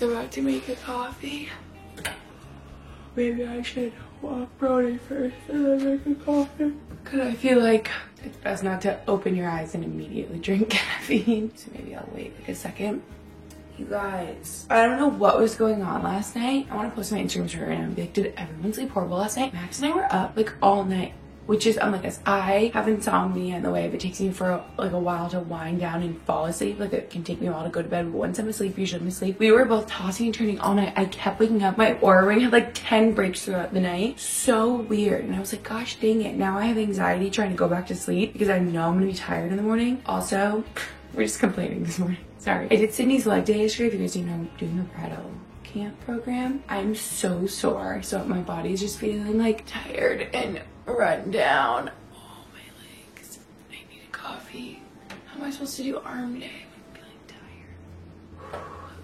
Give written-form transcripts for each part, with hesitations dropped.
just about to make a coffee. Maybe I should walk Brody first and then make a coffee. Cause I feel like it's best not to open your eyes and immediately drink caffeine. So maybe I'll wait like a second. You guys, I don't know what was going on last night. I want to post my Instagram story right now and be like, did everyone sleep horrible last night? Max and I were up like all night, which is unlike us. I have insomnia in the way if it takes me for like a while to wind down and fall asleep. Like it can take me a while to go to bed, but once I'm asleep, usually I'm asleep. We were both tossing and turning all night. I kept waking up. My Oura ring had like 10 breaks throughout the night. So weird. And I was like, gosh dang it. Now I have anxiety trying to go back to sleep because I know I'm gonna be tired in the morning. Also, we're just complaining this morning. Sorry. I did Sydney's leg day yesterday. If you guys didn't know, I'm doing the Prado camp program. I'm so sore. So my body's just feeling like tired and run down. Oh, my legs. I need a coffee. How am I supposed to do arm day? I'm feeling tired.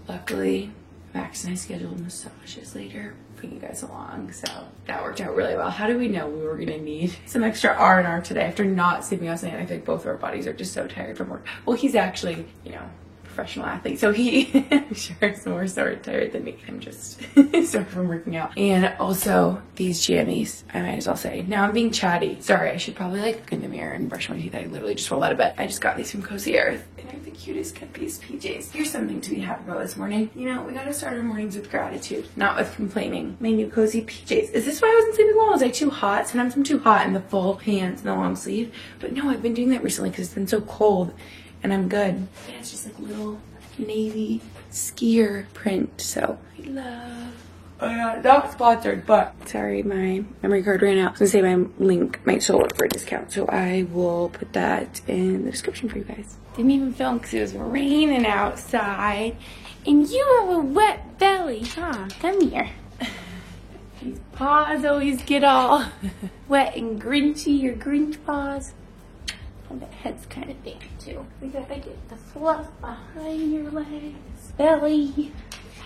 Luckily, Max and I scheduled massages later for you guys along, so that worked out really well. How did we know we were gonna need some extra R&R today after not sleeping last night? I think both of our bodies are just so tired from work. Well, he's actually, you know, professional athlete, so he I'm sure is more sore and tired than me. I'm just sore from working out. And also these jammies, I might as well say. Now I'm being chatty. Sorry, I should probably like look in the mirror and brush my teeth. I literally just rolled out of bed. I just got these from Cozy Earth. And they're the cutest Guppies PJs. Here's something to be happy about this morning. You know, we gotta start our mornings with gratitude, not with complaining. My new cozy PJs. Is this why I wasn't sleeping well? Was I too hot? Sometimes I'm too hot in the full pants and the long sleeve. But no, I've been doing that recently because it's been so cold. And I'm good. Yeah, it's just like little navy skier print. So I love. Not sponsored, but sorry, my memory card ran out. I was gonna say my link might still work for a discount, so I will put that in the description for you guys. Didn't even film because it was raining outside, and you have a wet belly, huh? Come here. These paws always get all wet and grinchy. Your Grinch paws. And the head's kind of damp too. We gotta get the fluff behind your legs. Belly.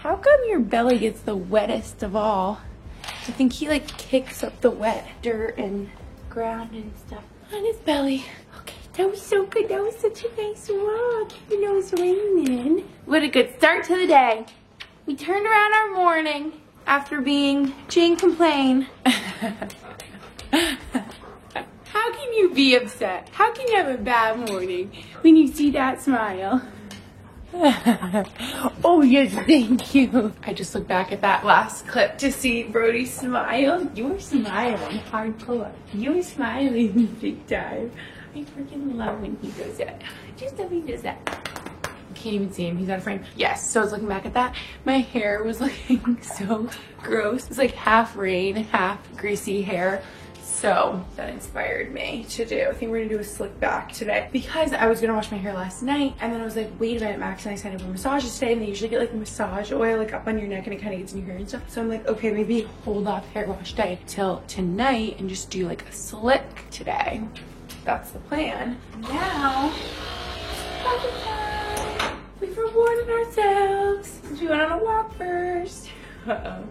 How come your belly gets the wettest of all? I think he like kicks up the wet dirt and ground and stuff on his belly. Okay, that was so good. That was such a nice walk. You know it's raining. What a good start to the day. We turned around our morning after being Jane complain. How can you be upset? How can you have a bad morning when you see that smile? Oh yes, thank you. I just looked back at that last clip to see Brody smile. You're smiling hardcore. You're smiling big time. I freaking love when he does that. Just love when he does that. I can't even see him. He's out of frame. Yes, so I was looking back at that. My hair was looking so gross. It's like half rain, half greasy hair. So that inspired me to do. I think we're gonna do a slick back today because I was gonna wash my hair last night and then I was like, wait a minute, Max and I signed up for massages today and they usually get like massage oil like up on your neck and it kind of gets in your hair and stuff. So I'm like, okay, maybe hold off hair wash day till tonight and just do like a slick today. That's the plan. Now, it's time. We've rewarded ourselves since we went on a walk first. Uh-oh.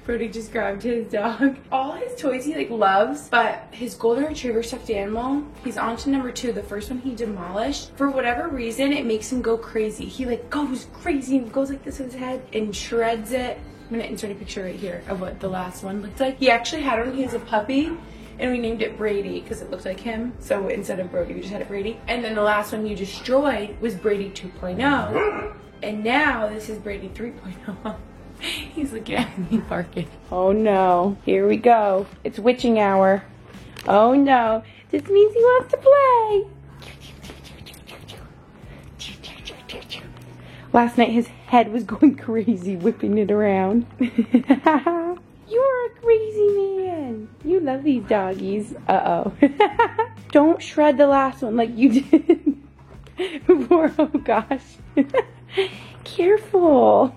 Brody just grabbed his dog. All his toys he like loves, but his golden retriever stuffed animal, he's on to number 2. The first one he demolished. For whatever reason, it makes him go crazy. He like goes crazy and goes like this with his head and shreds it. I'm gonna insert a picture right here of what the last one looked like. He actually had one when he was a puppy and we named it Brady because it looked like him. So instead of Brody, we just had it Brady. And then the last one you destroyed was Brady 2.0. And now this is Brady 3.0. He's looking at me barking. Oh no, here we go. It's witching hour. Oh no, this means he wants to play. Last night his head was going crazy, whipping it around. You're a crazy man. You love these doggies. Uh-oh. Don't shred the last one like you did before. Oh gosh. Careful.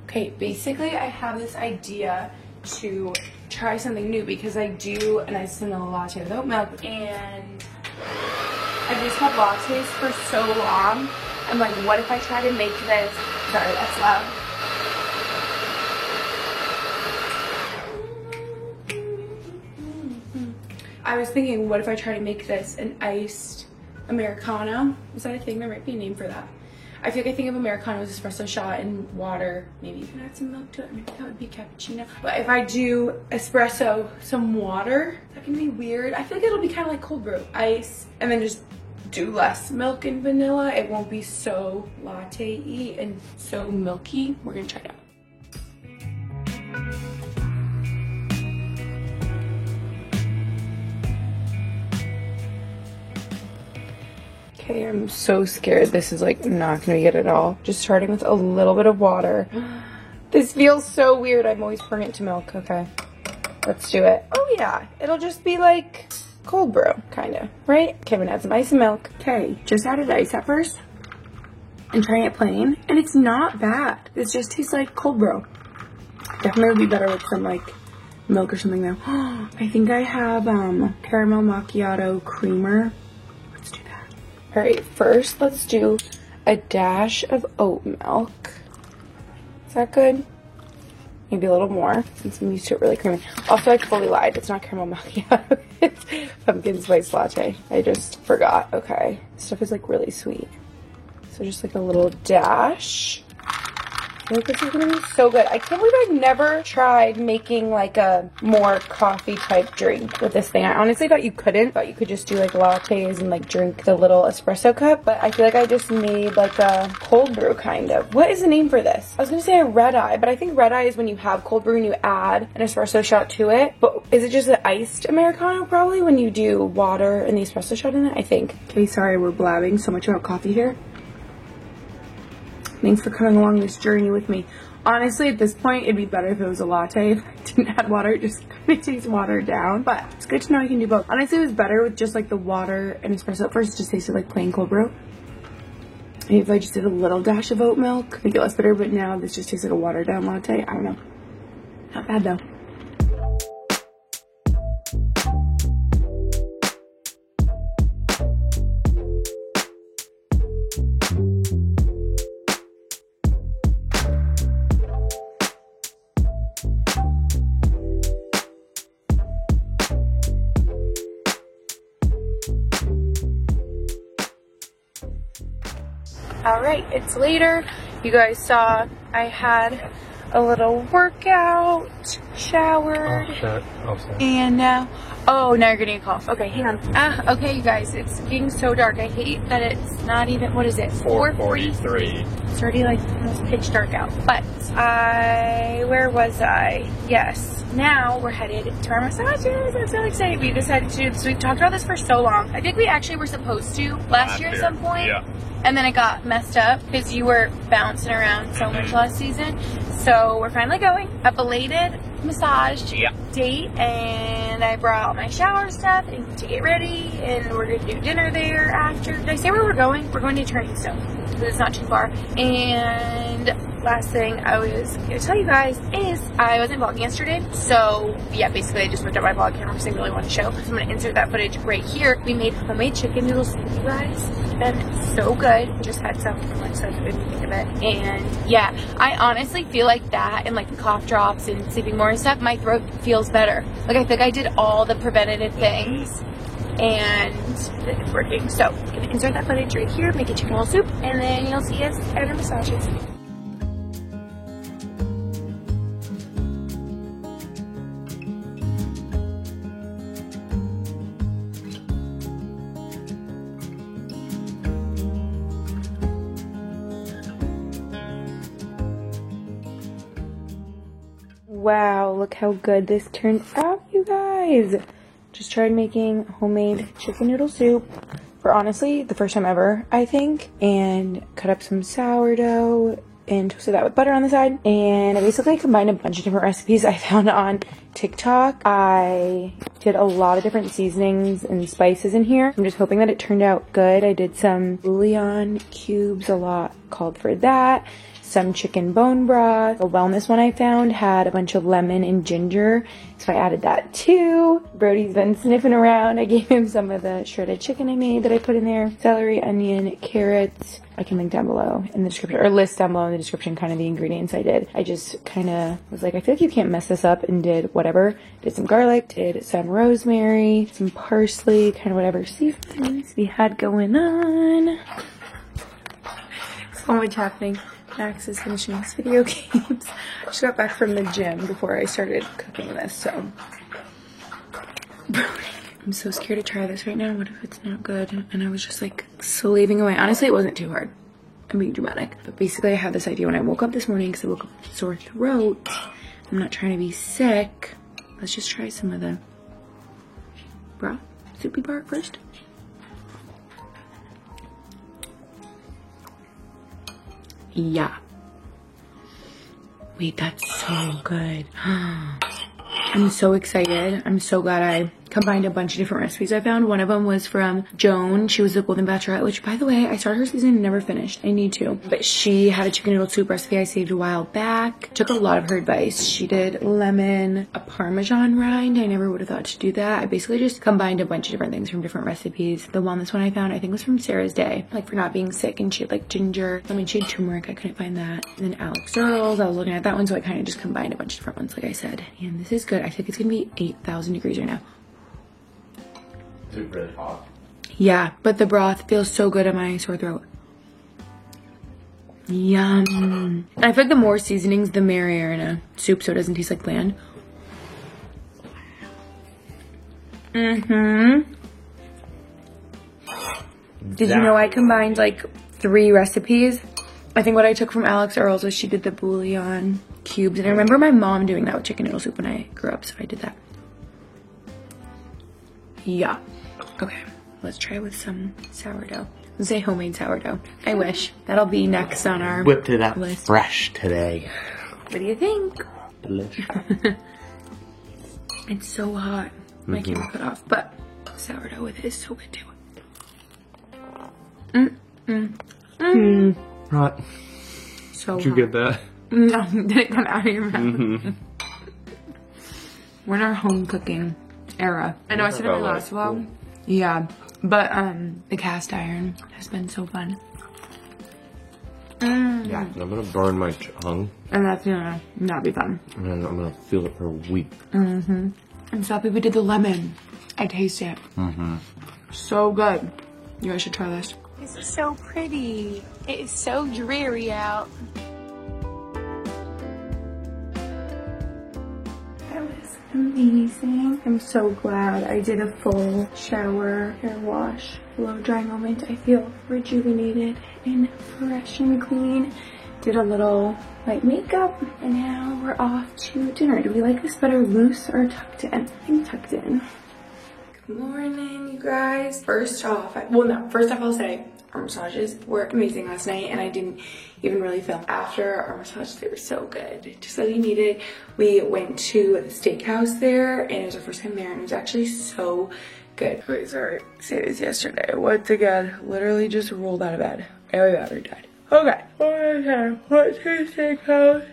Okay, basically I have this idea to try something new because I do an iced vanilla latte with oat milk and I've just had lattes for so long. I'm like, what if I try to make this? Sorry, that's loud. I was thinking, what if I try to make this an iced Americano? Is that a thing? There might be a name for that. I feel like I think of Americano as espresso shot and water. Maybe you can add some milk to it. Maybe that would be cappuccino. But if I do espresso, some water, that can be weird. I feel like it'll be kind of like cold brew, ice, and then just do less milk and vanilla. It won't be so latte-y and so milky. We're gonna try it out. Okay, I'm so scared this is like not gonna be good at all. Just starting with a little bit of water. This feels so weird. I'm always pouring it to milk. Okay, let's do it. Oh yeah, it'll just be like cold brew, kind of, right? Okay, I'm gonna add some ice and milk. Okay, just added ice at first and trying it plain, and it's not bad. It just tastes like cold brew. Definitely would be better with some like milk or something though. I think I have caramel macchiato creamer. Let's do that. All right, first let's do a dash of oat milk. Is that good? Maybe a little more since I'm used to it really creamy. Also, I totally lied. It's not caramel macchiato. It's pumpkin spice latte. I just forgot. Okay. This stuff is like really sweet. So just like a little dash. I feel like this is gonna be so good. I can't believe I've never tried making like a more coffee type drink with this thing. I honestly thought you couldn't. Thought you could just do like lattes and like drink the little espresso cup. But I feel like I just made like a cold brew kind of. What is the name for this? I was gonna say a red eye, but I think red eye is when you have cold brew and you add an espresso shot to it. But is it just an iced Americano probably when you do water and the espresso shot in it? I think. Okay, sorry, we're blabbing so much about coffee here. Thanks for coming along this journey with me. Honestly, at this point, it'd be better if it was a latte. If I didn't add water, it just kind of takes watered down. But it's good to know I can do both. Honestly, it was better with just like the water and espresso. At first, it just tasted like plain cold brew. Maybe if I just did a little dash of oat milk, make it less bitter. But now this just tastes like a watered down latte. I don't know. Not bad though. All right, it's later. You guys saw I had a little workout, showered, and now, oh, now you're getting a call. Okay, hang on. Okay, you guys, it's getting so dark. I hate that it's not even, what is it, 4:43. It's already like almost pitch dark out. But where was I? Yes. Now we're headed to our massages. I'm so excited. We decided to do this. We've talked about this for so long. I think we actually were supposed to last year at some point. Yeah. And then it got messed up because you were bouncing around so much last season. So we're finally going. A belated massage date, and I brought all my shower stuff and to get ready, and we're gonna do dinner there after. Did I say where we're going? We're going to Turning Stone because it's not too far. And last thing I was gonna tell you guys is I wasn't vlogging yesterday, so yeah, basically I just ripped out my vlog camera because I really want to show. So I'm gonna insert that footage right here. We made homemade chicken noodle soup, you guys. It's been so good. Just had some for lunch, so I couldn't think of it. And yeah, I honestly feel like that and like the cough drops and sleeping more and stuff, my throat feels better. Like I think I did all the preventative things and it's working. So I'm gonna insert that footage right here, make a chicken noodle soup, and then you'll see us at our massages. Wow, look how good this turned out, you guys. Just tried making homemade chicken noodle soup for honestly the first time ever, I think. And cut up some sourdough and toasted that with butter on the side. And I basically combined a bunch of different recipes I found on TikTok. I did a lot of different seasonings and spices in here. I'm just hoping that it turned out good. I did some bouillon cubes, a lot called for that. Some chicken bone broth. The wellness one I found had a bunch of lemon and ginger, so I added that too. Brody's been sniffing around. I gave him some of the shredded chicken I made that I put in there. Celery, onion, carrots. I can link down below in the description, or list down below in the description kind of the ingredients I did. I just kind of was like, I feel like you can't mess this up, and did whatever. Did some garlic, did some rosemary, some parsley, kind of whatever seasonings we had going on. so much happening. Max is finishing his video games. I just got back from the gym before I started cooking this, so. I'm so scared to try this right now. What if it's not good? And I was just like slaving away. Honestly, it wasn't too hard. I'm being dramatic. But basically I had this idea when I woke up this morning because I woke up with a sore throat. I'm not trying to be sick. Let's just try some of the broth, soupy part first. Yeah. Wait, that's so good. I'm so excited. I'm so glad I combined a bunch of different recipes I found. One of them was from Joan. She was the Golden Bachelorette, which, by the way, I started her season and never finished. I need to. But she had a chicken noodle soup recipe I saved a while back. Took a lot of her advice. She did lemon, a Parmesan rind. I never would have thought to do that. I basically just combined a bunch of different things from different recipes. The wellness one I found, I think, was from Sarah's Day, like for not being sick, and she had like ginger. I mean, she had turmeric. I couldn't find that. And then Alex Earls. I was looking at that one, so I kind of just combined a bunch of different ones, like I said. And this is good. I think it's gonna be 8,000 degrees right now. Is it really hot? Yeah, but the broth feels so good in my sore throat. Yum. And I feel like the more seasonings, the merrier in a soup, so it doesn't taste like bland. Did you know I combined like 3 recipes? I think what I took from Alex Earls was she did the bouillon cubes. And I remember my mom doing that with chicken noodle soup when I grew up, so I did that. Yeah. Okay, let's try with some sourdough. Let's say homemade sourdough. I wish. That'll be next on our whipped it up list. Fresh today. What do you think? Delicious. It's so hot. My camera cut off, but sourdough with it is so good too. Hot. So Did you get that? No, did it come out of your mouth? We're in our home cooking era. I know I said it in my last vlog. Yeah, but the cast iron has been so fun. Yeah, I'm gonna burn my tongue. And that's gonna not be fun. And then I'm gonna feel it for a week. I'm so happy we did the lemon. I taste it. So good. You guys should try this. This is so pretty. It is so dreary out. That was amazing. I'm so glad I did a full shower, hair wash, blow dry moment. I feel rejuvenated and fresh and clean. Did a little light makeup, and now we're off to dinner. Do we like this better loose or tucked in? I think tucked in. Good morning, you guys. First off, I'll say our massages were amazing last night, and I didn't even really film after our massage. They were so good, just as you needed. We went to the steakhouse there, and it was our first time there, and it was actually so good. Wait, sorry, I said this yesterday. Once again, literally just rolled out of bed. My battery died. Okay, went to the steakhouse.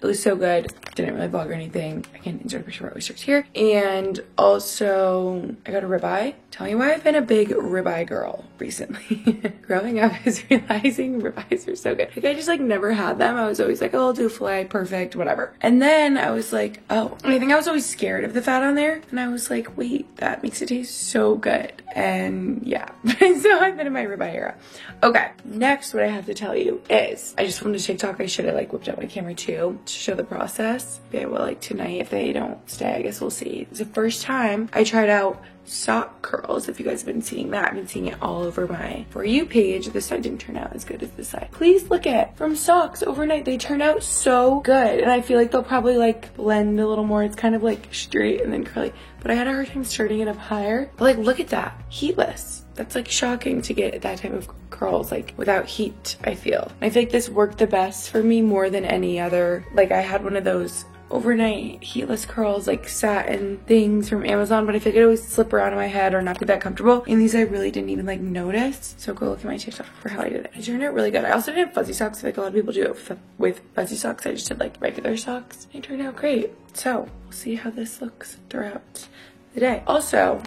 It was so good. Didn't really vlog or anything. I can insert a picture of our oysters here. And also, I got a ribeye. Tell you why I've been a big ribeye girl recently. Growing up is realizing ribeyes are so good. Like, I just like never had them. I was always like, oh, I'll do filet, perfect, whatever. And then I was like, oh. And I think I was always scared of the fat on there. And I was like, wait, that makes it taste so good. And yeah, so I've been in my ribeye era. Okay, next what I have to tell you is, I just filmed a TikTok. I should have like whipped out my camera too to show the process. Maybe I will like tonight if they don't stay. I guess we'll see. It's the first time I tried out sock curls. If you guys have been seeing that, I've been seeing it all over my For You page. This side didn't turn out as good as this side. Please look at from socks overnight. They turn out so good, and I feel like they'll probably like blend a little more. It's kind of like straight and then curly, but I had a hard time starting it up higher. But like, look at that, heatless. That's like shocking to get that type of curls like without heat, I feel. I feel like this worked the best for me more than any other. Like, I had one of those overnight heatless curls, like satin things from Amazon, but I feel like it always slip around in my head or not be that comfortable. And these I really didn't even like notice. So go look at my TikTok for how I did it. It turned out really good. I also didn't have fuzzy socks like a lot of people do it with fuzzy socks. I just did like regular socks. It turned out great. So we'll see how this looks throughout the day. Also,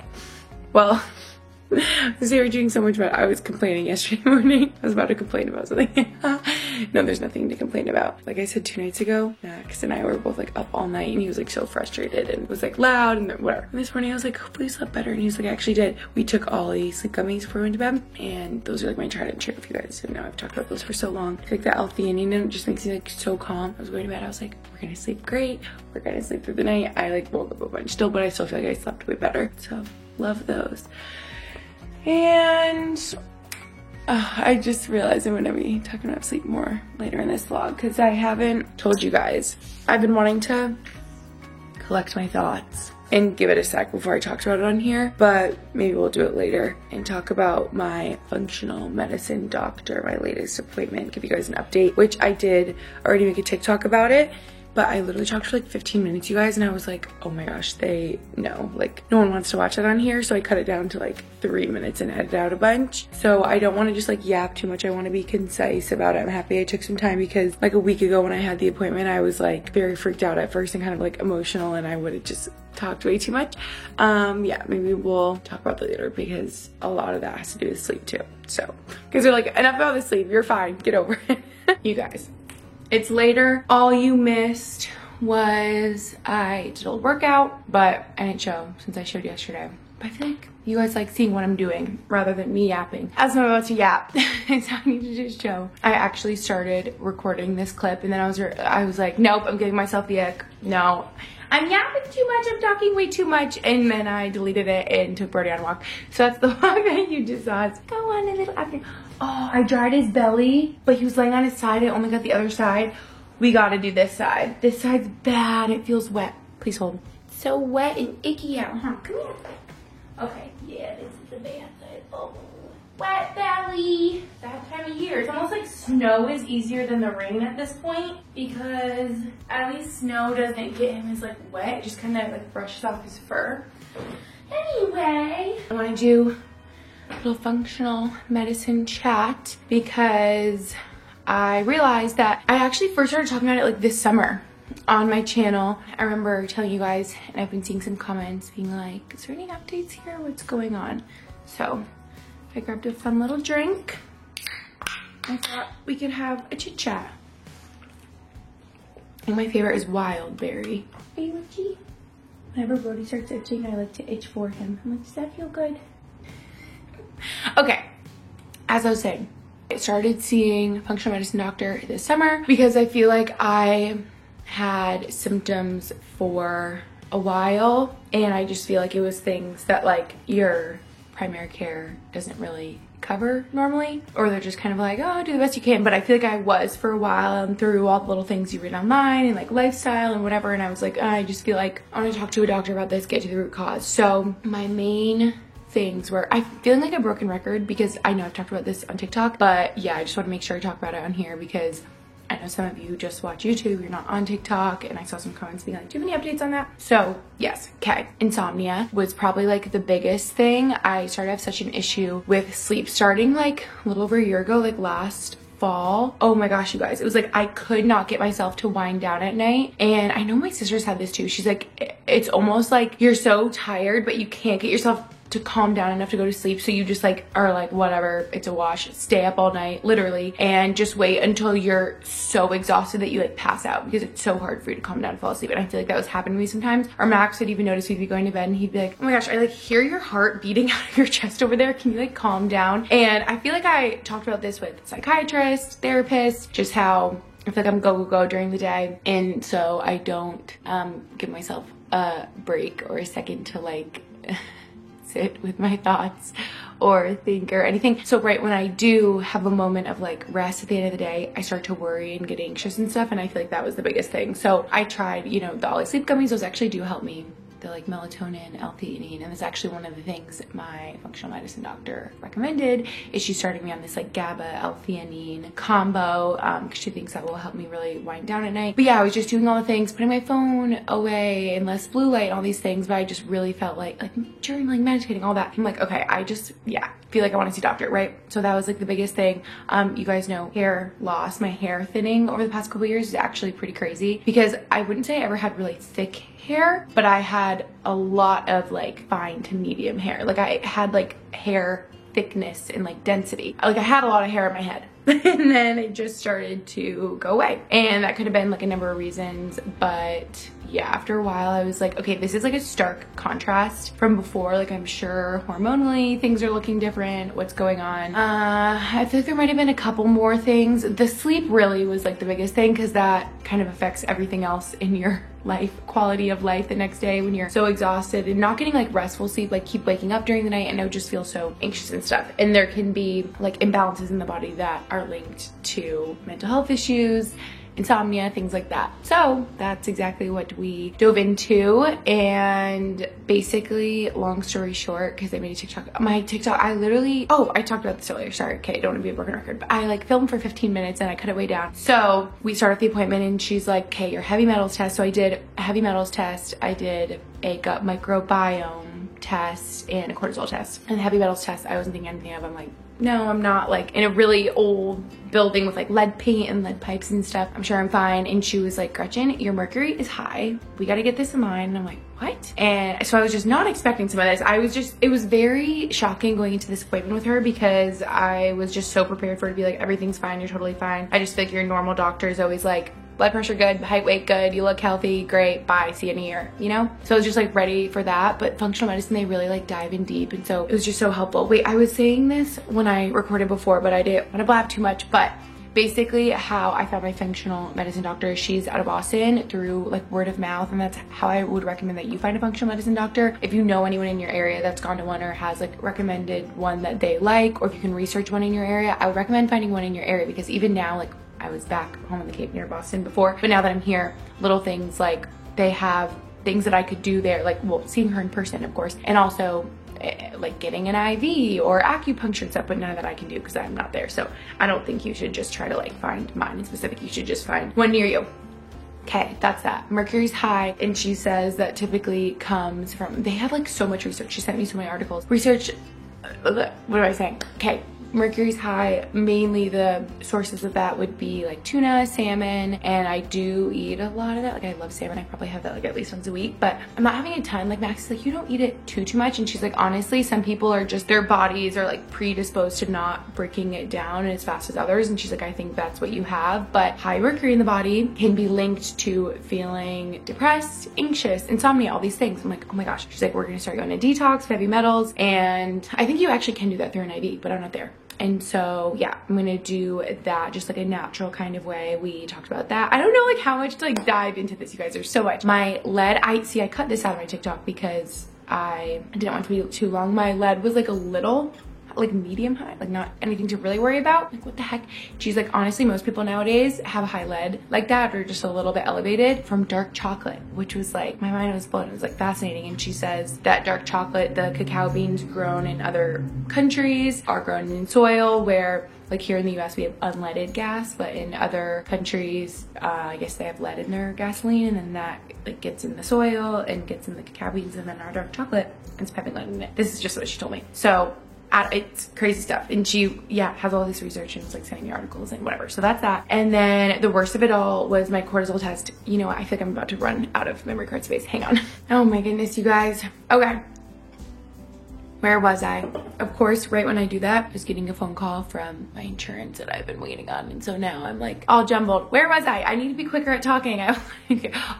well, because they were doing so much about, I was complaining yesterday morning. I was about to complain about something. No, there's nothing to complain about. Like I said 2 nights ago, Max and I were both like up all night and he was like so frustrated and was like loud and whatever. And this morning I was like, hopefully you slept better. And he was like, I actually did. We took Ollie sleep gummies before we went to bed, and those are like my trident trip. If you guys didn't know, I've talked about those for so long. Like the L-theanine just makes me like so calm. I was going to bed, I was like, we're gonna sleep great. We're gonna sleep through the night. I like woke up a bunch still, but I still feel like I slept way better. So love those. And I just realized I'm gonna be talking about sleep more later in this vlog because I haven't told you guys. I've been wanting to collect my thoughts and give it a sec before I talked about it on here, but maybe we'll do it later and talk about my functional medicine doctor, my latest appointment, give you guys an update, which I did already make a TikTok about it. But I literally talked for like 15 minutes, you guys, and I was like, oh my gosh, no one wants to watch that on here. So I cut it down to like 3 minutes and edited out a bunch. So I don't want to just like yap too much. I want to be concise about it. I'm happy I took some time because like a week ago when I had the appointment, I was like very freaked out at first and kind of like emotional, and I would have just talked way too much. Yeah, maybe we'll talk about that later because a lot of that has to do with sleep too. So, because they're like, enough about the sleep, you're fine, get over it. You guys. It's later. All you missed was I did a workout, but I didn't show since I showed yesterday. But I feel like you guys like seeing what I'm doing rather than me yapping. As I'm about to yap, it's I need to just show. I actually started recording this clip and then I was like, nope, I'm giving myself the ick. No, I'm yapping too much, I'm talking way too much. And then I deleted it and took Brody on a walk. So that's the vlog that you just saw. Let's go on a little after. Oh, I dried his belly, but he was laying on his side. I only got the other side. We gotta do this side. This side's bad. It feels wet. Please hold. So wet and icky out, huh? Come here. Okay, yeah, this is the bad side. Oh, wet belly. That time of year. It's almost like snow is easier than the rain at this point because at least snow doesn't get him as like wet. It just kind of like brushes off his fur. Anyway, I want to do little functional medicine chat because I realized that I actually first started talking about it like this summer on my channel. I remember telling you guys, and I've been seeing some comments being like, is there any updates here? What's going on? So I grabbed a fun little drink. I thought we could have a chit chat. And my favorite is wild berry. Are you itchy? Whenever Brody starts itching, I like to itch for him. I'm like, does that feel good? Okay, as I was saying, I started seeing a functional medicine doctor this summer because I feel like I had symptoms for a while and I just feel like it was things that like your primary care doesn't really cover normally, or they're just kind of like, oh, do the best you can. But I feel like I was for a while and through all the little things you read online and like lifestyle and whatever, and I was like, oh, I just feel like I want to talk to a doctor about this, get to the root cause. So my main things where I'm feeling like a broken record because I know I've talked about this on TikTok, but yeah, I just want to make sure I talk about it on here because I know some of you just watch YouTube, you're not on TikTok, and I saw some comments being like, do you have any updates on that? So yes, okay. Insomnia was probably like the biggest thing. I started to have such an issue with sleep starting like a little over a year ago, like last fall. Oh my gosh, you guys, it was like I could not get myself to wind down at night. And I know my sister's had this too. She's like, it's almost like you're so tired but you can't get yourself to calm down enough to go to sleep, so you just like are like, whatever, it's a wash, stay up all night literally and just wait until you're so exhausted that you like pass out because it's so hard for you to calm down and fall asleep. And I feel like that was happening to me sometimes. Or Max would even notice we'd be going to bed and he'd be like, oh my gosh, I like hear your heart beating out of your chest over there, can you like calm down? And I feel like I talked about this with psychiatrists, therapists, just how I feel like I'm go during the day, and so I don't give myself a break or a second to like sit with my thoughts or think or anything. So right when I do have a moment of like rest at the end of the day, I start to worry and get anxious and stuff, and I feel like that was the biggest thing. So I tried, you know, the Ollie sleep gummies. Those actually do help me. The like melatonin, L-theanine, and that's actually one of the things my functional medicine doctor recommended is she started me on this like GABA L-theanine combo because she thinks that will help me really wind down at night. But yeah, I was just doing all the things, putting my phone away and less blue light and all these things, but I just really felt like journaling, meditating, all that. I'm like, okay, I just, yeah, feel like I want to see a doctor, right? So that was like the biggest thing. You guys know hair loss, my hair thinning over the past couple years is actually pretty crazy because I wouldn't say I ever had really thick hair, but I had a lot of like fine to medium hair. Like I had like hair thickness and like density. Like I had a lot of hair in my head. And then it just started to go away. And that could have been like a number of reasons, but yeah, after a while I was like, okay, this is like a stark contrast from before. Like, I'm sure hormonally things are looking different. What's going on? I feel like there might have been a couple more things. The sleep really was like the biggest thing, because that kind of affects everything else in your life, quality of life the next day when you're so exhausted and not getting like restful sleep, like keep waking up during the night and I would just feel so anxious and stuff. And there can be like imbalances in the body that are linked to mental health issues, insomnia, things like that. So that's exactly what we dove into. And basically, long story short, because I made a TikTok, my TikTok, I talked about this earlier, sorry, okay, I don't want to be a broken record, but I like filmed for 15 minutes and I cut it way down. So we started the appointment and she's like, okay, your heavy metals test. So I did a heavy metals test, I did a gut microbiome test and a cortisol test. And the heavy metals test, I wasn't thinking anything of. I'm like, no, I'm not like in a really old building with like lead paint and lead pipes and stuff. I'm sure I'm fine. And she was like, Gretchen, your mercury is high. We got to get this in line. And I'm like, what? And so I was just not expecting some of this. It was very shocking going into this appointment with her, because I was just so prepared for her to be like, everything's fine. You're totally fine. I just think your normal doctor is always like, blood pressure good, height, weight good, you look healthy, great, bye, see you in a year, you know? So I was just like ready for that. But functional medicine, they really like dive in deep, and so it was just so helpful. Wait, I was saying this when I recorded before, but I didn't want to blab too much. But basically how I found my functional medicine doctor, she's out of Boston, through like word of mouth, and that's how I would recommend that you find a functional medicine doctor. If you know anyone in your area that's gone to one or has like recommended one that they like, or if you can research one in your area, I would recommend finding one in your area, because even now, like, I was back home in the Cape near Boston before, but now that I'm here, little things like they have things that I could do there, like, well, seeing her in person, of course, and also like getting an IV or acupuncture and stuff, but none of that I can do because I'm not there. So I don't think you should just try to like find mine in specific. You should just find one near you. Okay, that's that. Mercury's high, and she says that typically comes from, they have like so much research. She sent me so many articles. Research, what am I saying? Okay. Mercury's high, mainly the sources of that would be like tuna, salmon, and I do eat a lot of that. Like, I love salmon. I probably have that like at least once a week, but I'm not having a ton. Like, Max is like, you don't eat it too much. And she's like, honestly, some people are just, their bodies are like predisposed to not breaking it down as fast as others. And she's like, I think that's what you have. But high mercury in the body can be linked to feeling depressed, anxious, insomnia, all these things. I'm like, oh my gosh. She's like, we're gonna start going to detox, heavy metals, and I think you actually can do that through an IV, but I'm not there. And so, yeah, I'm gonna do that just like a natural kind of way. We talked about that. I don't know like how much to like dive into this, you guys. There's so much. My lead, I cut this out of my TikTok because I didn't want it to be too long. My lead was like a little, like medium high, like not anything to really worry about. Like, what the heck? She's like, honestly, most people nowadays have a high lead like that, or just a little bit elevated from dark chocolate, which was like, my mind was blown. It was like fascinating. And she says that dark chocolate, the cacao beans grown in other countries are grown in soil where, like, here in the US we have unleaded gas, but in other countries, I guess they have lead in their gasoline, and then that like gets in the soil and gets in the cacao beans, and then our dark chocolate is having lead in it. This is just what she told me. So it's crazy stuff. And she, yeah, has all this research and was like sending me articles and whatever. So that's that. And then the worst of it all was my cortisol test. You know what? I feel like I'm about to run out of memory card space. Hang on. Oh my goodness, you guys. Okay. Where was I? Of course, right when I do that, I was getting a phone call from my insurance that I've been waiting on. And so now I'm like all jumbled. Where was I? I need to be quicker at talking.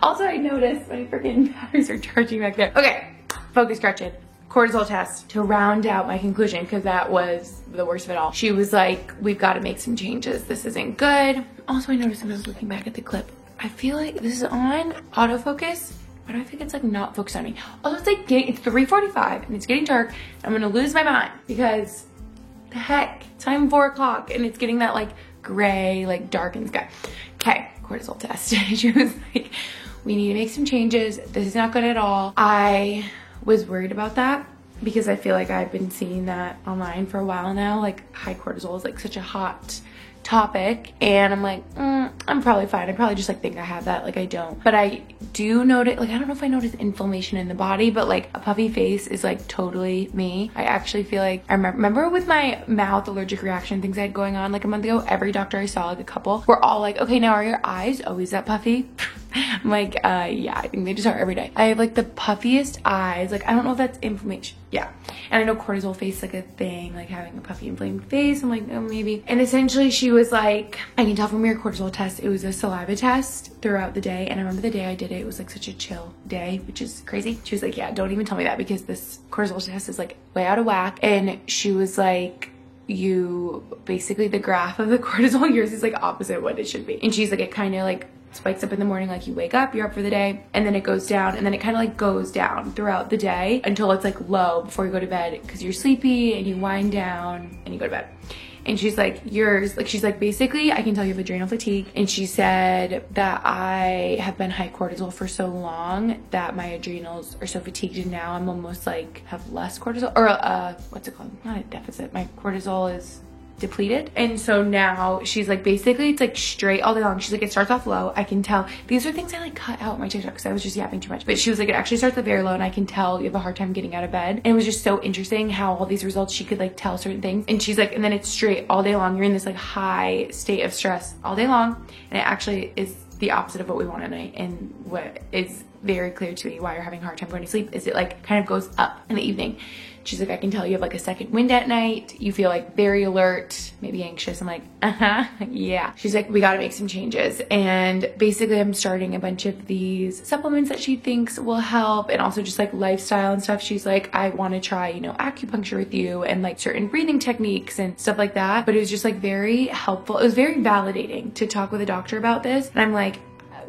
Also, I noticed my freaking batteries are charging back there. Okay, focus, Gretchen. Cortisol test to round out my conclusion, because that was the worst of it all. She was like, we've got to make some changes. This isn't good. Also, I noticed when I was looking back at the clip, I feel like this is on autofocus. Why do I think it's like not focused on me? Also, it's like it's 3:45 and it's getting dark. I'm gonna lose my mind because the heck, it's time 4 o'clock and it's getting that like gray, like darkened sky. Okay, cortisol test. She was like, we need to make some changes. This is not good at all. I was worried about that because I feel like I've been seeing that online for a while now. Like, high cortisol is like such a hot topic, and I'm like, I'm probably fine. I probably just like think I have that, like I don't. But I do notice, like, I don't know if I notice inflammation in the body, but like a puffy face is like totally me. I actually feel like, I remember with my mouth allergic reaction things I had going on like a month ago, every doctor I saw, like a couple, were all like, okay, now are your eyes always that puffy? I'm like, yeah, I think they just are every day. I have like the puffiest eyes. Like, I don't know if that's inflammation. Yeah. And I know cortisol face is like a thing, like having a puffy inflamed face. I'm like, oh, maybe. And essentially she was like, I can tell from your cortisol test, it was a saliva test throughout the day. And I remember the day I did it, it was like such a chill day, which is crazy. She was like, yeah, don't even tell me that because this cortisol test is like way out of whack. And she was like, you basically, the graph of the cortisol, yours is like opposite what it should be. And she's like, it kind of like spikes up in the morning, like you wake up, you're up for the day, and then it goes down, and then it kind of like goes down throughout the day until it's like low before you go to bed because you're sleepy and you wind down and you go to bed. And she's like, yours, like, she's like, basically, I can tell you have adrenal fatigue. And she said that I have been high cortisol for so long that my adrenals are so fatigued. And now I'm almost like have less cortisol, or what's it called? Not a deficit. My cortisol is depleted. And so now she's like, basically it's like straight all day long. She's like, it starts off low. I can tell. These are things I like cut out my TikTok because I was just yapping too much. But she was like, it actually starts at very low and I can tell you have a hard time getting out of bed. And it was just so interesting how all these results, she could like tell certain things. And she's like, and then it's straight all day long. You're in this like high state of stress all day long. And it actually is the opposite of what we want at night. And what is very clear to me why you're having a hard time going to sleep is it like kind of goes up in the evening. She's like, I can tell you have like a second wind at night. You feel like very alert, maybe anxious. I'm like, yeah. She's like, we got to make some changes. And basically I'm starting a bunch of these supplements that she thinks will help, and also just like lifestyle and stuff. She's like, I want to try, you know, acupuncture with you and like certain breathing techniques and stuff like that. But it was just like very helpful. It was very validating to talk with a doctor about this. And I'm like,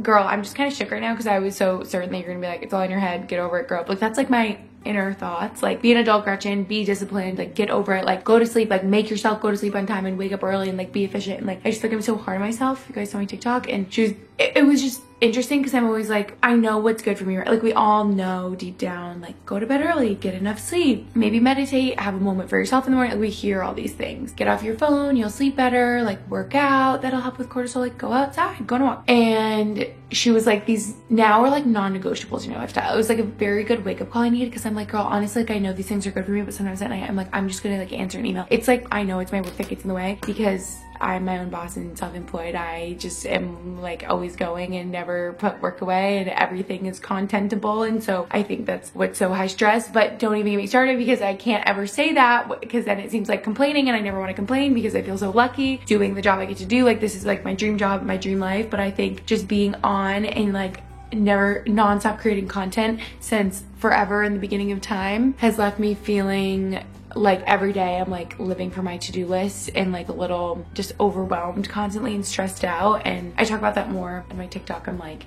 girl, I'm just kind of shook right now because I was so certain that you're gonna be like, it's all in your head, get over it, grow up. Like, that's like my inner thoughts. Like, be an adult, Gretchen, be disciplined, like get over it, like go to sleep, like make yourself go to sleep on time and wake up early and like be efficient. And like, I just think I'm so hard on myself. You guys saw my TikTok, and she was, it was just interesting because I'm always like, I know what's good for me, right? Like, we all know deep down, like, go to bed early, get enough sleep, maybe meditate, have a moment for yourself in the morning. Like, we hear all these things. Get off your phone, you'll sleep better, like work out, that'll help with cortisol, like go outside, go on a walk. And she was like, these now are like non-negotiables in your lifestyle. It was like a very good wake-up call I needed, because I'm like, girl, honestly, like I know these things are good for me, but sometimes at night I'm like, I'm just gonna like answer an email. It's like, I know it's my work that gets in the way because I'm my own boss and self-employed. I just am like always going and never put work away, and everything is contentable. And so I think that's what's so high stress. But don't even get me started, because I can't ever say that, because then it seems like complaining, and I never want to complain because I feel so lucky doing the job I get to do. Like, this is like my dream job, my dream life. But I think just being on and like never non-stop creating content since forever in the beginning of time has left me feeling like every day I'm like living for my to-do list and like a little just overwhelmed constantly and stressed out. And I talk about that more on my TikTok. I'm like,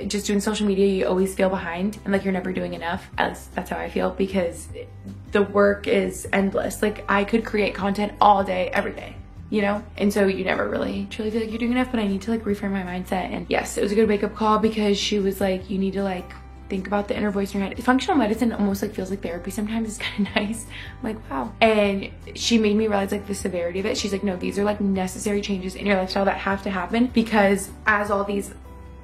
just doing social media, you always feel behind and like you're never doing enough. At least that's how I feel, because the work is endless. Like, I could create content all day, every day, you know? And so you never really truly feel like you're doing enough. But I need to like reframe my mindset. And yes, it was a good wake-up call, because she was like, you need to like think about the inner voice in your head. Functional medicine almost like feels like therapy sometimes. It's kind of nice. I'm like, wow. And she made me realize like the severity of it. She's like, no, these are like necessary changes in your lifestyle that have to happen, because as all these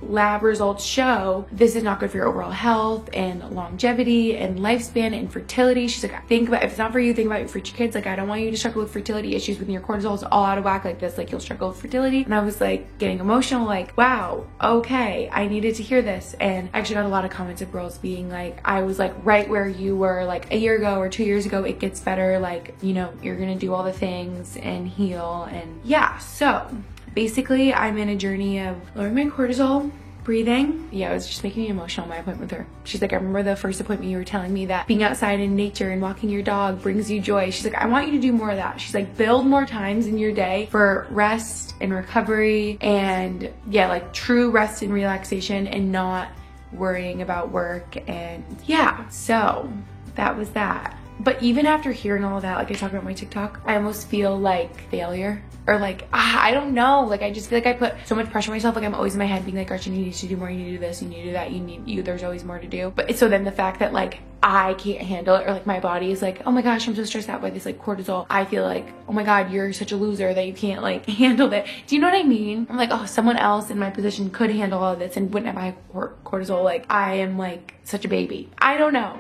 lab results show, this is not good for your overall health and longevity and lifespan and fertility. She's like, think about, if it's not for you, think about your future kids. Like, I don't want you to struggle with fertility issues when your cortisol is all out of whack like this. Like, you'll struggle with fertility. And I was like getting emotional, like, wow, okay, I needed to hear this. And I actually got a lot of comments of girls being like, I was like right where you were like a year ago or 2 years ago. It gets better. Like, you know, you're gonna do all the things and heal. And yeah, so basically I'm in a journey of lowering my cortisol, breathing. Yeah, it was just making me emotional, my appointment with her. She's like, I remember the first appointment you were telling me that being outside in nature and walking your dog brings you joy. She's like, I want you to do more of that. She's like, build more times in your day for rest and recovery, and yeah, like true rest and relaxation, and not worrying about work. And yeah, so that was that. But even after hearing all of that, like I talk about my TikTok, I almost feel like failure, or like, I don't know. Like, I just feel like I put so much pressure on myself. Like, I'm always in my head being like, Gretchen, you need to do more. You need to do this. You need to do that. There's always more to do. But so then the fact that like I can't handle it, or like my body is like, oh my gosh, I'm so stressed out by this like cortisol. I feel like, oh my God, you're such a loser that you can't like handle it. Do you know what I mean? I'm like, oh, someone else in my position could handle all of this and wouldn't have high cortisol. Like, I am like such a baby. I don't know.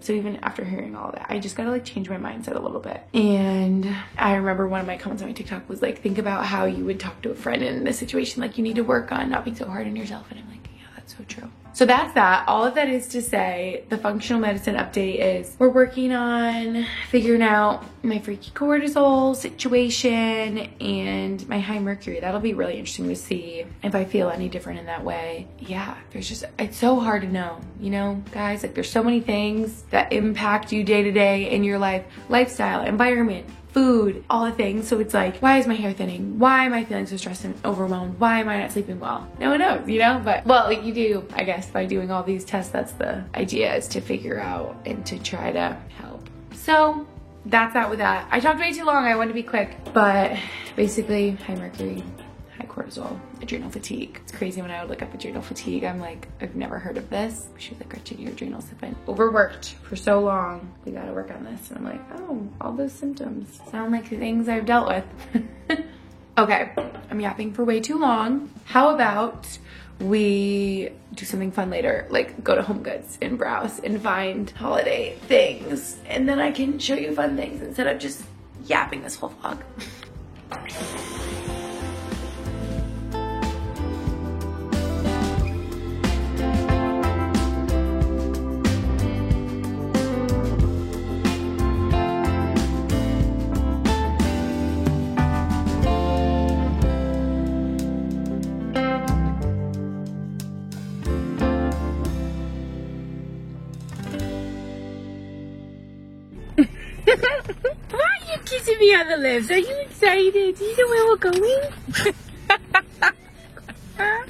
So even after hearing all that, I just gotta like change my mindset a little bit. And I remember one of my comments on my TikTok was like, think about how you would talk to a friend in this situation. Like, you need to work on not being so hard on yourself. And I'm like, So true. So that's that. All of that is to say, the functional medicine update is we're working on figuring out my freaky cortisol situation and my high mercury. That'll be really interesting to see if I feel any different in that way. Yeah, it's so hard to know, you know, guys, like there's so many things that impact you day to day in your life, lifestyle, environment, food, all the things. So it's like, why is my hair thinning? Why am I feeling so stressed and overwhelmed? Why am I not sleeping well? No one knows, you know? But, well, like you do, I guess, by doing all these tests. That's the idea, is to figure out and to try to help. So that's that with that. I talked way too long. I wanted to be quick, but basically high mercury, high cortisol, adrenal fatigue. It's crazy when I would look up adrenal fatigue. I'm like, I've never heard of this. She was like, Gretchen, your adrenals have been overworked for so long. We gotta work on this. And I'm like, oh, all those symptoms sound like the things I've dealt with. Okay, I'm yapping for way too long. How about we do something fun later, like go to HomeGoods and browse and find holiday things, and then I can show you fun things instead of just yapping this whole vlog. Why are you kissing me on the lips? Are you excited? Do you know where we're going?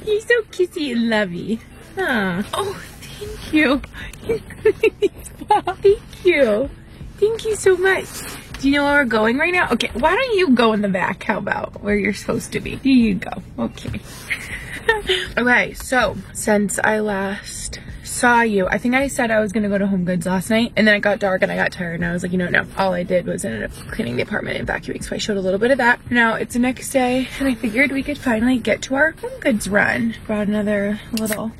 You're so kissy and lovey. Huh. Oh, thank you. Thank you. Thank you so much. Do you know where we're going right now? Okay, why don't you go in the back? How about where you're supposed to be? Here you go. Okay. Okay, so since I last saw you, I think I said I was gonna go to HomeGoods last night, and then it got dark and I got tired and I was like, you know, no. All I did was ended up cleaning the apartment and vacuuming, so I showed a little bit of that. Now it's the next day and I figured we could finally get to our HomeGoods run. Brought another little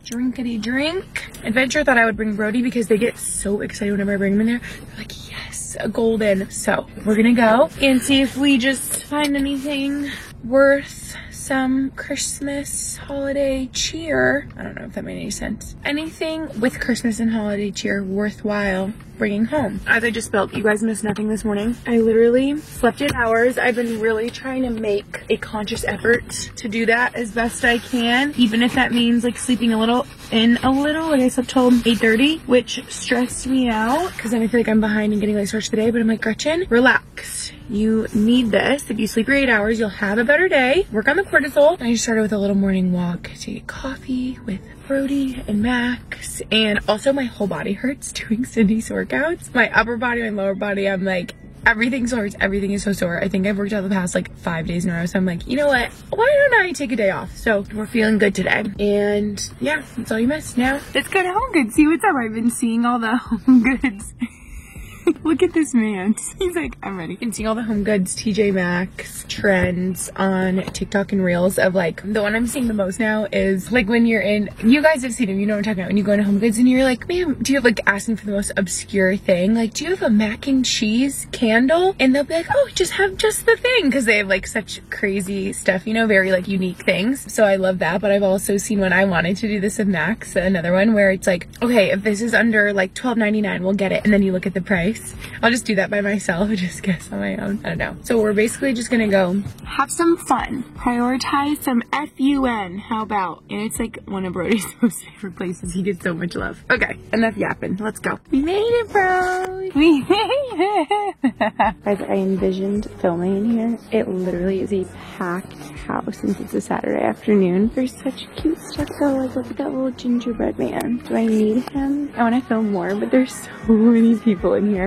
drinkity drink adventure. Thought I would bring Brody because they get so excited whenever I bring them in there. They're like, yes, a golden. So we're gonna go and see if we just find anything worth some Christmas holiday cheer. I don't know if that made any sense. Anything with Christmas and holiday cheer worthwhile bringing home. As I just spilled, you guys missed nothing this morning. I literally slept 8 hours. I've been really trying to make a conscious effort to do that as best I can, even if that means like sleeping a little. Like I slept till 8:30, which stressed me out because then I feel like I'm behind and getting late starts today. But I'm like, Gretchen, relax. You need this. If you sleep your 8 hours, you'll have a better day. Work on the cortisol. I just started with a little morning walk to get coffee with Brody and Max, and also my whole body hurts doing Cindy's workouts. My upper body, my lower body, I'm like, everything hurts. Everything is so sore. I think I've worked out the past like 5 days in a row. So I'm like, you know what? Why don't I take a day off? So we're feeling good today. And yeah, that's all you missed. Now let's go to HomeGoods. See what's up. I've been seeing all the HomeGoods. Look at this man. He's like, I'm ready. Been seeing all the HomeGoods TJ Maxx trends on TikTok and Reels of like, the one I'm seeing the most now is like when you're in, you guys have seen them, you know what I'm talking about, when you go into HomeGoods and you're like, ma'am, do you have like asking for the most obscure thing? Like, do you have a mac and cheese candle? And they'll be like, oh, just have just the thing. Cause they have like such crazy stuff, you know, very like unique things. So I love that. But I've also seen when I wanted to do this with Max, another one where it's like, okay, if this is under like $12.99, we'll get it. And then you look at the price. I'll just do that by myself, just guess on my own. I don't know. So we're basically just gonna go have some fun, prioritize some FUN. How about? And it's like one of Brody's most favorite places. He gets so much love. Okay, enough yapping. Let's go. We made it, bro. We made it. Guys, I envisioned filming in here. It literally is a packed house since it's a Saturday afternoon. There's such cute stuff though. Like, look at that little gingerbread man. Do I need him? I want to film more, but there's so many people in here.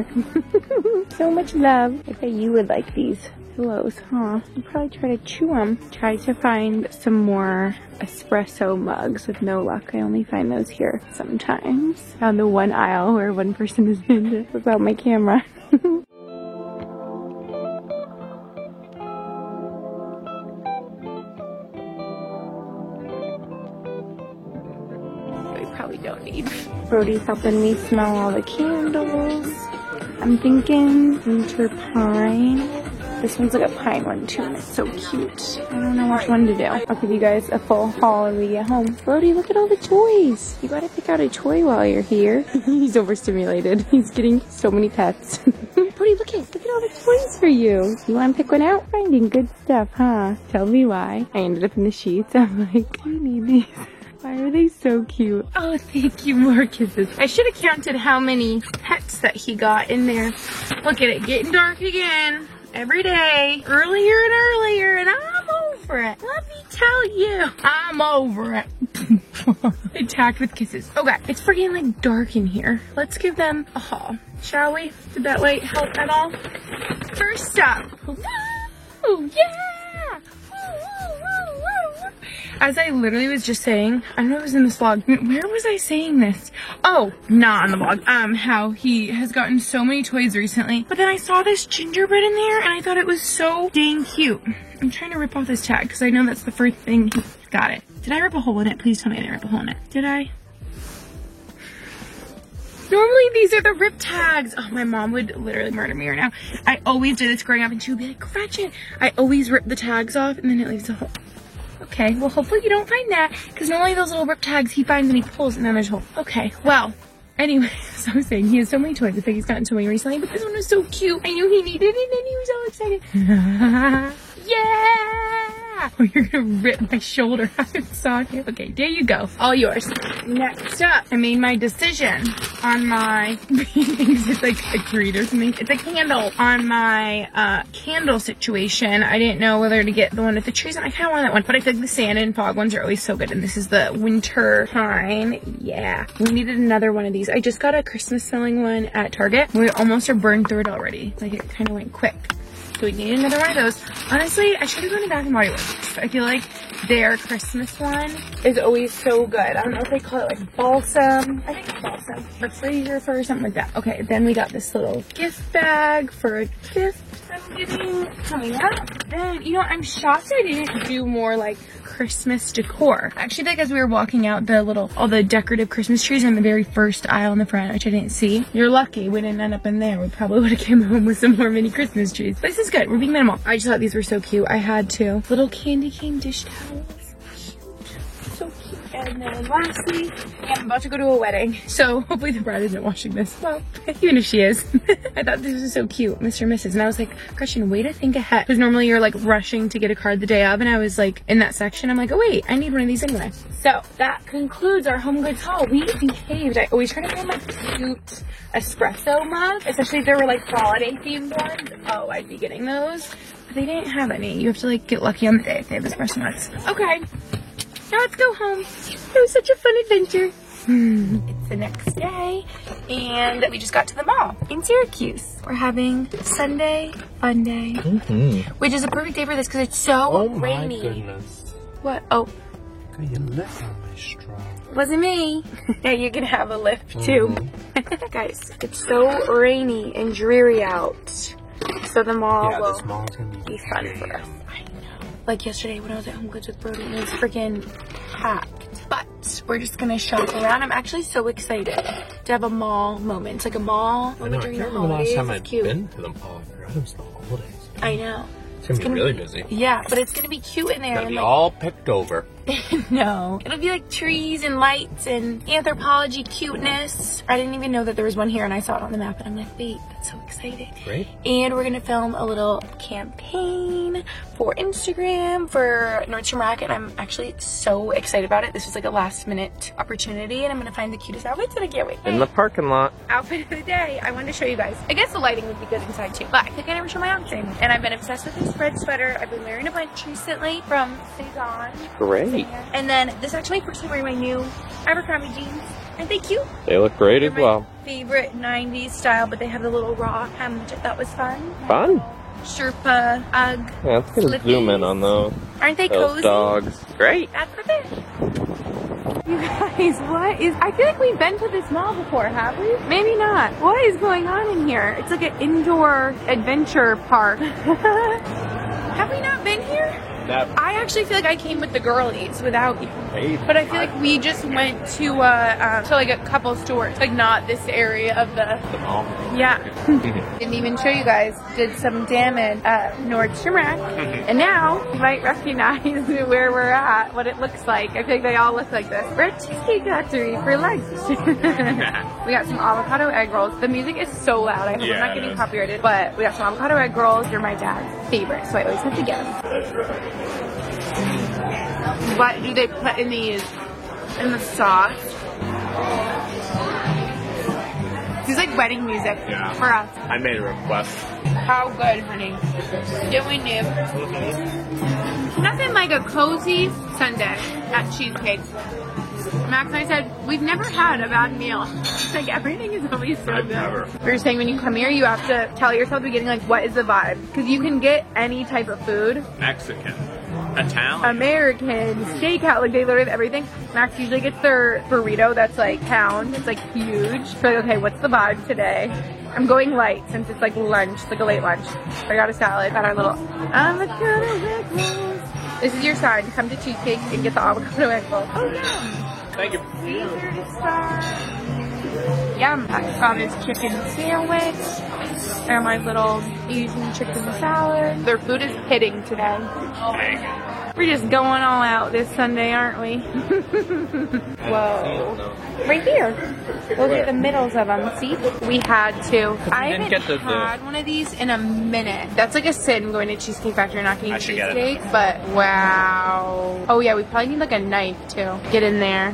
So much love. I bet you would like these pillows, huh? I'll probably try to chew them. Try to find some more espresso mugs. With no luck, I only find those here sometimes. Found the one aisle where one person has been to flip out my camera. Probably don't need. Brody's helping me smell all the candles. I'm thinking winter pine This one's like a pine one too, and it's so cute. I don't know which one to do. I'll give you guys a full haul when we get home. Brody, look at all the toys. You gotta pick out a toy while you're here. He's overstimulated. He's getting so many pets. Brody, look at all the toys for you. You wanna pick one out? Finding good stuff, huh? Tell me why. I ended up in the sheets. I'm like, you need these. Why are they so cute? Oh, thank you, more kisses. I should have counted how many pets that he got in there. Look at it, getting dark again. Every day, earlier and earlier, and I'm over it. Let me tell you, I'm over it. Attacked with kisses. Okay, it's freaking like dark in here. Let's give them a haul, shall we? Did that light help at all? First up, woo, yeah! As I literally was just saying, I don't know if it was in this vlog. Where was I saying this? Oh, not on the vlog. How he has gotten so many toys recently. But then I saw this gingerbread in there and I thought it was so dang cute. I'm trying to rip off this tag because I know that's the first thing he got it. Did I rip a hole in it? Please tell me I didn't rip a hole in it. Did I? Normally these are the rip tags. Oh, my mom would literally murder me right now. I always did this growing up and she would be like, Gretchen, I always rip the tags off and then it leaves a hole. Okay, well hopefully you don't find that because normally those little rip tags he finds and he pulls and then there's a hole. Okay, well, anyway, so I was saying he has so many toys. I think he's gotten so many recently, but this one was so cute. I knew he needed it and he was all excited. Yeah! Oh, you're gonna rip my shoulder. I saw it. Okay, there you go. All yours. Next up, I made my decision on my, it's like a creed or something. It's a candle. On my candle situation, I didn't know whether to get the one with the trees on. I kind of wanted that one, but I feel like the sand and fog ones are always so good. And this is the winter pine. Yeah. We needed another one of these. I just got a Christmas smelling one at Target. We almost are burned through it already. Like it kind of went quick. So we need another one of those. Honestly, I should have gone to Bath & Body Works. I feel like their Christmas one is always so good. I don't know if they call it like balsam. I think it's balsam. Or fraser fir or something like that. Okay, then we got this little gift bag for a gift I'm getting coming up. Then, you know, I'm shocked I didn't do more like Christmas decor. Actually, like as we were walking out, all the decorative Christmas trees are in the very first aisle in the front, which I didn't see. You're lucky we didn't end up in there. We probably would have came home with some more mini Christmas trees. But this is good. We're being minimal. I just thought these were so cute. I had to. Little candy cane dish towels. So cute. And then lastly, I'm about to go to a wedding. So hopefully the bride isn't watching this. Well, even if she is. I thought this was so cute, Mr. and Mrs. And I was like, Gretchen, way to think ahead. Because normally you're like rushing to get a card the day of. And I was like in that section. I'm like, oh wait, I need one of these anyway. So that concludes our home goods haul. We behaved. I always try to find like cute espresso mug, especially if there were like holiday themed ones. Oh, I'd be getting those. But they didn't have any. You have to like get lucky on the day if they have espresso mugs. Okay. Now let's go home. It was such a fun adventure. It's the next day, and we just got to the mall in Syracuse. We're having Sunday fun day, which is a perfect day for this because it's so rainy. Oh my goodness. What? Oh. Got your lip on my straw. Wasn't me. Yeah, you can have a lift too. Guys, it's so rainy and dreary out. So the mall will be fun for us. Like yesterday when I was at Home Goods with Brody, it was freaking packed. But we're just gonna shop around. I'm actually so excited to have a mall moment. It's like a mall moment during the holidays. I can't remember the last time I've been to the mall. I forgot it was the holidays. I know. It's gonna be really busy. Yeah, but it's gonna be cute in there. It's gonna be all picked over. No. It'll be like trees and lights and anthropology cuteness. I didn't even know that there was one here and I saw it on the map and I'm like, wait, that's so exciting. Great. And we're gonna film a little campaign for Instagram for Nordstrom Rack and I'm actually so excited about it. This was like a last minute opportunity and I'm gonna find the cutest outfits and I can't wait. In the parking lot. Outfit of the day. I wanted to show you guys. I guess the lighting would be good inside too, but I think I never show my outfit. And I've been obsessed with this red sweater. I've been wearing a bunch recently from Cezanne. Great. And then this is actually my first time wearing my new Abercrombie jeans. Aren't they cute? They look great as well. Favorite 90s style, but they have the little raw hem, which I thought was fun. Fun. Sherpa, Ugg. Yeah, let's get a zoom in on those. Aren't they cozy? Dogs. Great. That's perfect. You guys, what is... I feel like we've been to this mall before, have we? Maybe not. What is going on in here? It's like an indoor adventure park. Have we not been here? Never. I actually feel like I came with the girlies without you. Hey, But I feel like we just went to like a couple stores, like not this area of the. Yeah. Didn't even show you guys. Did some damage at Nordstrom Rack, and now you might recognize where we're at, what it looks like. I feel like they all look like this. We're at Cheesecake Factory for lunch. We got some avocado egg rolls. The music is so loud. I hope I'm not getting copyrighted, but we got some avocado egg rolls. They're my dad's favorite, so I always have to get them. What do they put in these? In the sauce? This is like wedding music for us. I made a request. How good, honey? Doing new. Nothing like a cozy Sunday at Cheesecake. Max and I said, we've never had a bad meal. Like, everything is always so good. Never. We were saying when you come here, you have to tell yourself at the beginning, like, what is the vibe? Because you can get any type of food. Mexican. Italian. American, steakhouse, like they literally have everything. Max usually gets their burrito that's like pound. It's like huge. So like, okay, what's the vibe today? I'm going light since it's like lunch, like a late lunch. I got a salad, got our little avocado egg rolls. This is your sign. Come to Cheesecake and get the avocado egg roll. Oh yeah. Thank you. Caesar to start. Yum. I got this chicken sandwich and my little Asian chicken salad. Their food is hitting today. We're just going all out this Sunday, aren't we? Whoa. Right here. Look at the middles of them. See? We had to. I haven't had one of these in a minute. That's like a sin going to Cheesecake Factory and not getting cheesecake. But wow. Oh yeah, we probably need like a knife to get in there.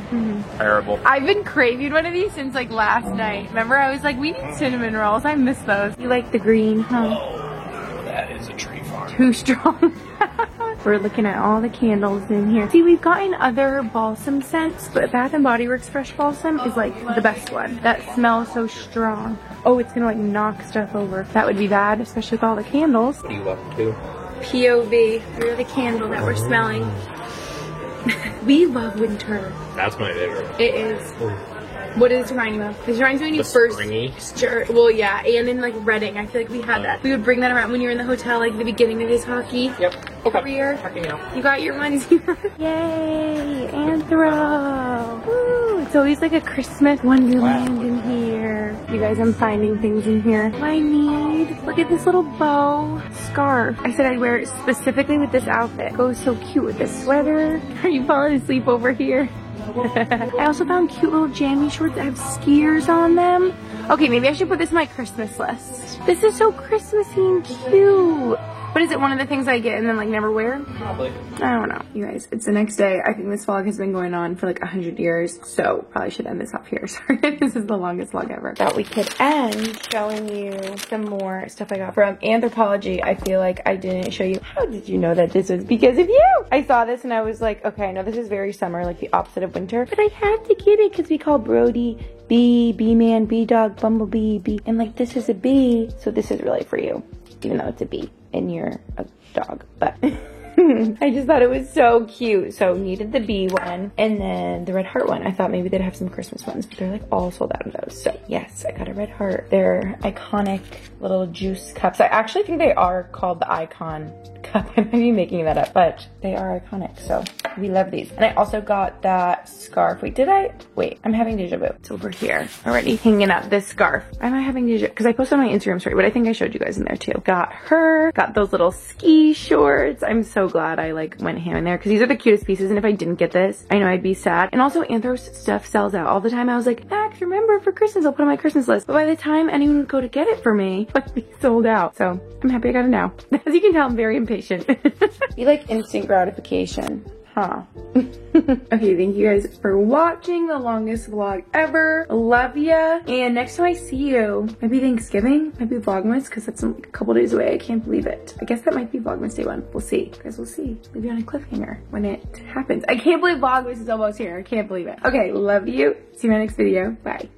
Terrible. I've been craving one of these since like last night. Remember I was like, we need cinnamon rolls. I miss those. You like the green, huh? Oh, that is a tree farm. Too strong. We're looking at all the candles in here. See, we've gotten other balsam scents, but Bath & Body Works Fresh Balsam is like the best one. That smells so strong. Oh, it's gonna like knock stuff over. That would be bad, especially with all the candles. What are you up to? POV. You're the candle that we're smelling. We love winter. That's my favorite. It is. What does this remind you of? This reminds me when you first... Sure. Well, yeah, and in like Reading, I feel like we had that. We would bring that around when you were in the hotel, like the beginning of his hockey career. You got your ones. Yay! Anthro! Woo! It's always like a Christmas wonderland in here. You guys, I'm finding things in here I need. Look at this little bow scarf. I said I'd wear it specifically with this outfit. It goes so cute with this sweater. Are you falling asleep over here? I also found cute little jammy shorts that have skiers on them. Okay, maybe I should put this in my Christmas list. This is so Christmassy and cute. But is it one of the things I get and then like never wear? Probably. I don't know, you guys. It's the next day. I think this vlog has been going on for like 100 years. So probably should end this off here. Sorry, this is the longest vlog ever. Thought we could end showing you some more stuff I got from Anthropologie. I feel like I didn't show you. How did you know that this was because of you? I saw this and I was like, okay, I know this is very summer, like the opposite of winter. But I had to get it because we call Brody bee, bee-man, bee-dog, bumblebee, bee. And like this is a bee. So this is really for you. Even though it's a bee and you're a dog, but I just thought it was so cute. So needed the bee one and then the red heart one. I thought maybe they'd have some Christmas ones, but they're like all sold out of those. So yes, I got a red heart. They're iconic little juice cups. I actually think they are called the Icon cup. I might be making that up, but they are iconic. So we love these. And I also got that scarf. Wait, I'm having deja vu. It's over here already hanging up this scarf. Am I having deja vu? Because I posted on my Instagram story, but I think I showed you guys in there too. Got her, got those little ski shorts. I'm so glad I like went ham in there because these are the cutest pieces. And if I didn't get this, I know I'd be sad. And also Anthro's stuff sells out all the time. I was like, Max, remember for Christmas, I'll put on my Christmas list. But by the time anyone would go to get it for me, it would be sold out. So I'm happy I got it now. As you can tell, I'm very impatient. You like instant gratification. Huh. Okay, thank you guys for watching the longest vlog ever. Love ya. And next time I see you, maybe Thanksgiving, maybe Vlogmas, because that's a couple days away. I can't believe it. I guess that might be Vlogmas day 1. We'll see. Guys, we'll see. Maybe on a cliffhanger when it happens. I can't believe Vlogmas is almost here. I can't believe it. Okay, love you. See you in my next video. Bye.